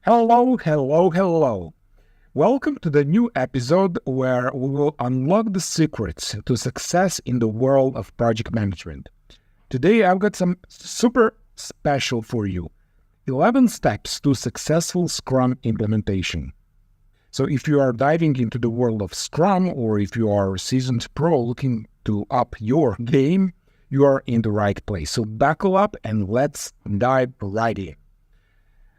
Hello, hello, hello. Welcome to the new episode where we will unlock the secrets to success in the world of project management. Today I've got some super special for you. 11 steps to successful Scrum implementation. So if you are diving into the world of Scrum, or if you are a seasoned pro looking to up your game, you are in the right place. So buckle up and let's dive right in.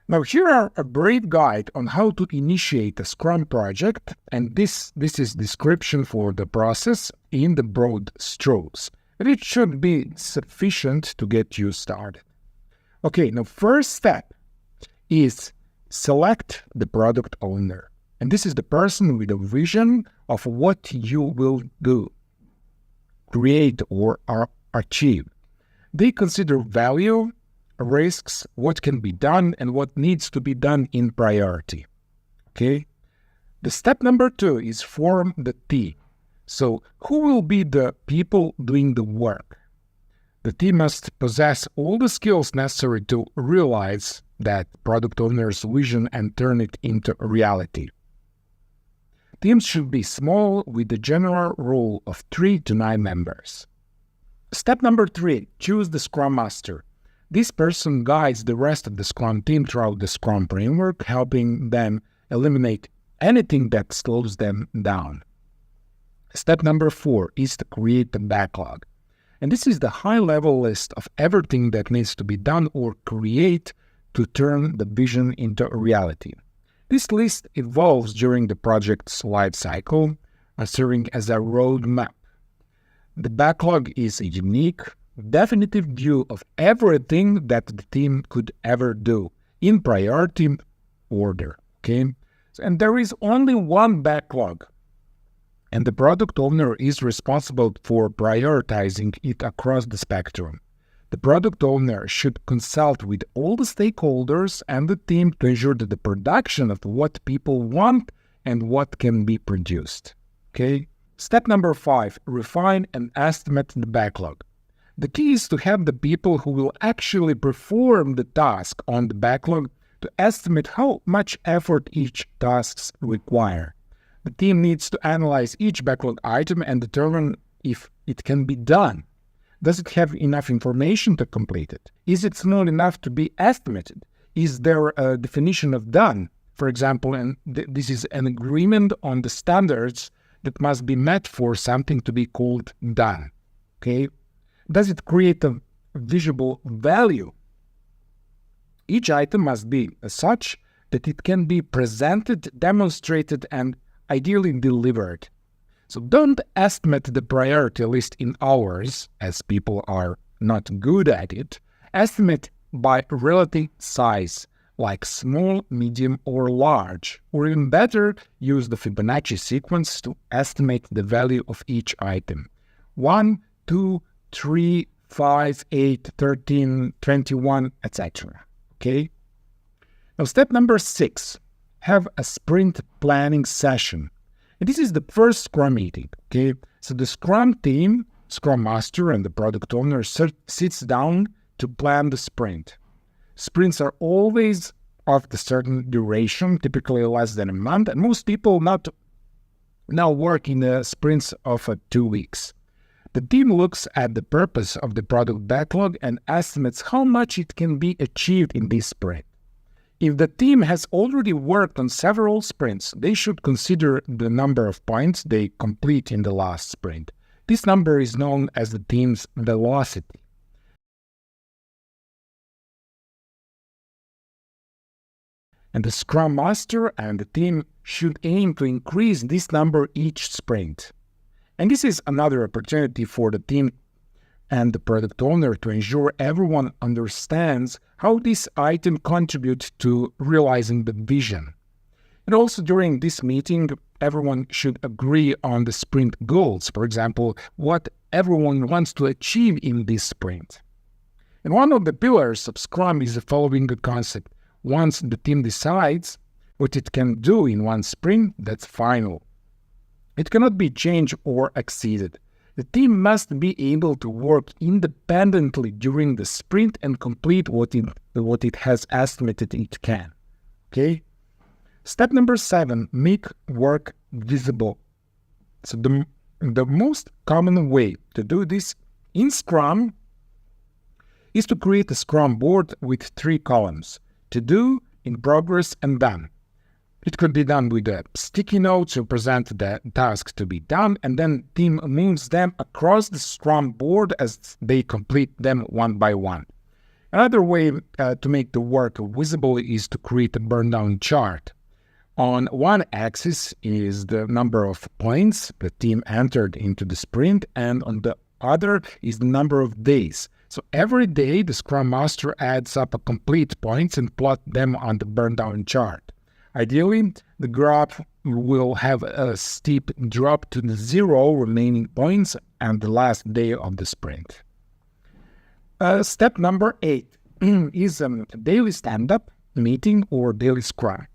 Now, here are a brief guide on how to initiate a Scrum project, and this is description for the process in the broad strokes. And it should be sufficient to get you started. Okay, now first step is select the product owner. And this is the person with a vision of what you will do, create or achieve. They consider value, risks, what can be done, and what needs to be done in priority. Okay? The step number 2 is form the team. So who will be the people doing the work? The team must possess all the skills necessary to realize that product owner's vision and turn it into reality. Teams should be small with the general rule of 3 to 9 members. Step number 3, choose the Scrum Master. This person guides the rest of the Scrum team throughout the Scrum Framework, helping them eliminate anything that slows them down. Step number 4 is to create the backlog. And this is the high-level list of everything that needs to be done or create to turn the vision into a reality. This list evolves during the project's life cycle, serving as a roadmap. The backlog is a unique, definitive view of everything that the team could ever do in priority order. Okay, and there is only one backlog, and the product owner is responsible for prioritizing it across the spectrum. The product owner should consult with all the stakeholders and the team to ensure that the production of what people want and what can be produced. Okay. Step number 5, refine and estimate the backlog. The key is to have the people who will actually perform the task on the backlog to estimate how much effort each task requires. The team needs to analyze each backlog item and determine if it can be done. Does it have enough information to complete it? Is it small enough to be estimated? Is there a definition of done? For example, and this is an agreement on the standards that must be met for something to be called done. Okay? Does it create a visible value? Each item must be such that it can be presented, demonstrated, and ideally delivered. So don't estimate the priority list in hours, as people are not good at it. Estimate by relative size, like small, medium, or large. Or even better, use the Fibonacci sequence to estimate the value of each item. 1, 2, 3, 5, 8, 13, 21, etc. Okay? Now, step number 6, have a sprint planning session. And this is the first Scrum meeting. Okay? So the Scrum team, Scrum Master, and the product owner sits down to plan the sprint. Sprints are always of a certain duration, typically less than a month, and most people now work in sprints of 2 weeks. The team looks at the purpose of the product backlog and estimates how much it can be achieved in this sprint. If the team has already worked on several sprints, they should consider the number of points they complete in the last sprint. This number is known as the team's velocity. And the Scrum Master and the team should aim to increase this number each sprint. And this is another opportunity for the team and the product owner to ensure everyone understands how this item contributes to realizing the vision. And also during this meeting, everyone should agree on the sprint goals. For example, what everyone wants to achieve in this sprint. And one of the pillars of Scrum is the following concept. Once the team decides what it can do in one sprint, that's final. It cannot be changed or exceeded. The team must be able to work independently during the sprint and complete what it has estimated it can. Okay. Step number 7, make work visible. So the most common way to do this in Scrum is to create a Scrum board with 3 columns: to do, in progress, and done. It could be done with a sticky note to present the task to be done, and then team moves them across the Scrum board as they complete them one by one. Another way to make the work visible is to create a Burndown chart. On one axis is the number of points the team entered into the sprint, and on the other is the number of days. So every day, the Scrum Master adds up a complete points and plot them on the Burndown chart. Ideally, the graph will have a steep drop to the 0 remaining points and the last day of the sprint. Step number 8 is a daily stand-up, meeting, or daily Scrum.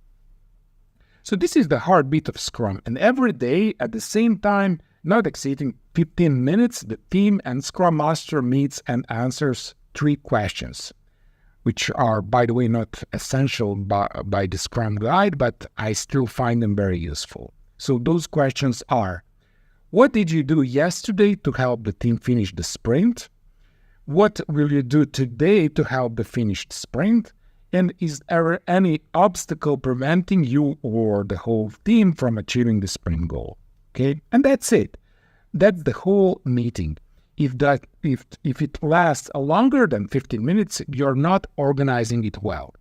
So this is the heartbeat of Scrum, and every day at the same time, not exceeding 15 minutes, the team and Scrum Master meets and answers 3 questions, which are, by the way, not essential by the Scrum Guide, but I still find them very useful. So those questions are: what did you do yesterday to help the team finish the sprint? What will you do today to help the finished sprint? And is there any obstacle preventing you or the whole team from achieving the sprint goal? Okay, and that's it. That's the whole meeting. If it lasts longer than 15 minutes, you're not organizing it well.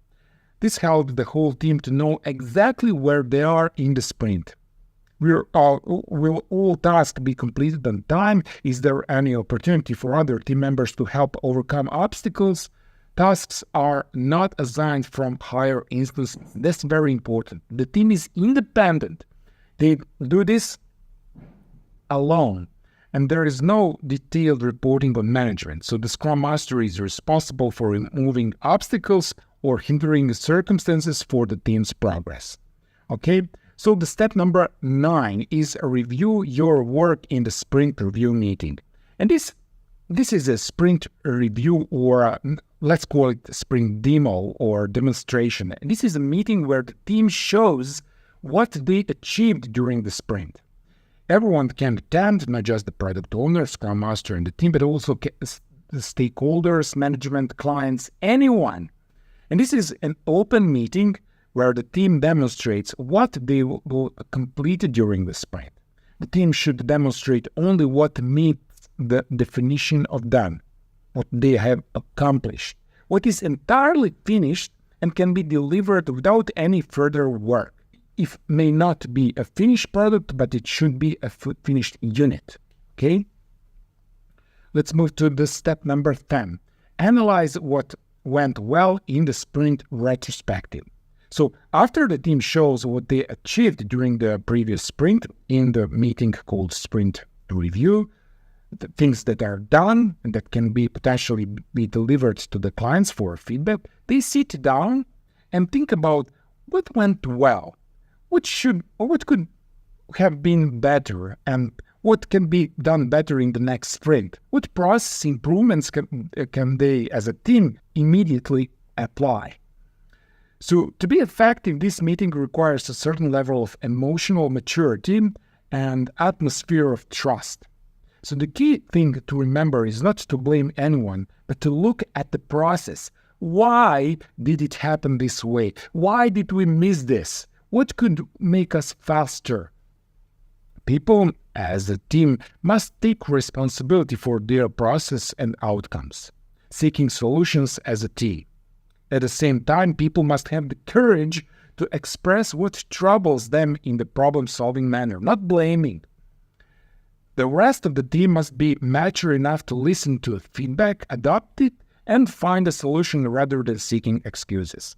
This helps the whole team to know exactly where they are in the sprint. Will all tasks be completed on time? Is there any opportunity for other team members to help overcome obstacles? Tasks are not assigned from higher instances. That's very important. The team is independent. They do this alone, and there is no detailed reporting on management. So the Scrum Master is responsible for removing obstacles or hindering circumstances for the team's progress. Okay, so the step number 9 is review your work in the sprint review meeting. And this is a sprint review, or let's call it a sprint demo or demonstration. And this is a meeting where the team shows what they achieved during the sprint. Everyone can attend, not just the product owner, Scrum Master, and the team, but also the stakeholders, management, clients, anyone. And this is an open meeting where the team demonstrates what they will complete during the sprint. The team should demonstrate only what meets the definition of done, what they have accomplished, what is entirely finished and can be delivered without any further work. It may not be a finished product, but it should be a finished unit. Okay? Let's move to the step number 10. Analyze what went well in the sprint retrospective. So after the team shows what they achieved during the previous sprint in the meeting called sprint review, the things that are done and that can be potentially be delivered to the clients for feedback, they sit down and think about what went well, what could have been better, and what can be done better in the next sprint. What process improvements can they, as a team, immediately apply? So to be effective, this meeting requires a certain level of emotional maturity and atmosphere of trust. So the key thing to remember is not to blame anyone, but to look at the process. Why did it happen this way? Why did we miss this? What could make us faster? People, as a team, must take responsibility for their process and outcomes, seeking solutions as a team. At the same time, people must have the courage to express what troubles them in the problem-solving manner, not blaming. The rest of the team must be mature enough to listen to feedback, adopt it, and find a solution rather than seeking excuses.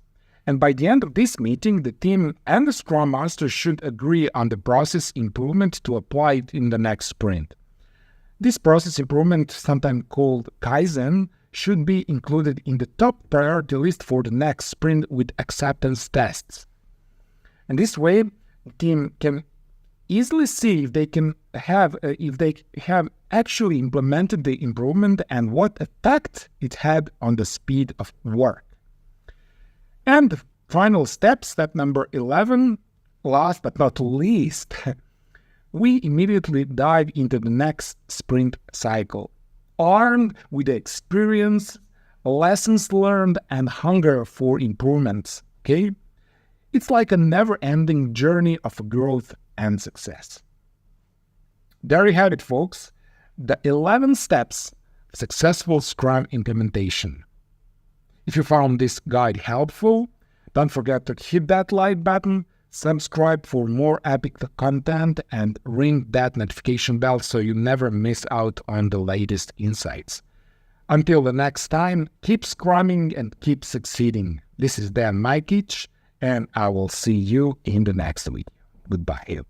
And by the end of this meeting, the team and the Scrum Master should agree on the process improvement to apply it in the next sprint. This process improvement, sometimes called Kaizen, should be included in the top priority list for the next sprint with acceptance tests. And this way, the team can easily see if they have actually implemented the improvement and what effect it had on the speed of work. And Final step number 11, last but not least, we immediately dive into the next sprint cycle, armed with the experience, lessons learned, and hunger for improvements, okay? It's like a never-ending journey of growth and success. There you have it, folks. The 11 steps of successful Scrum implementation. If you found this guide helpful, don't forget to hit that like button, subscribe for more epic content, and ring that notification bell so you never miss out on the latest insights. Until the next time, keep scrumming and keep succeeding. This is Dan Majkic, and I will see you in the next video. Goodbye.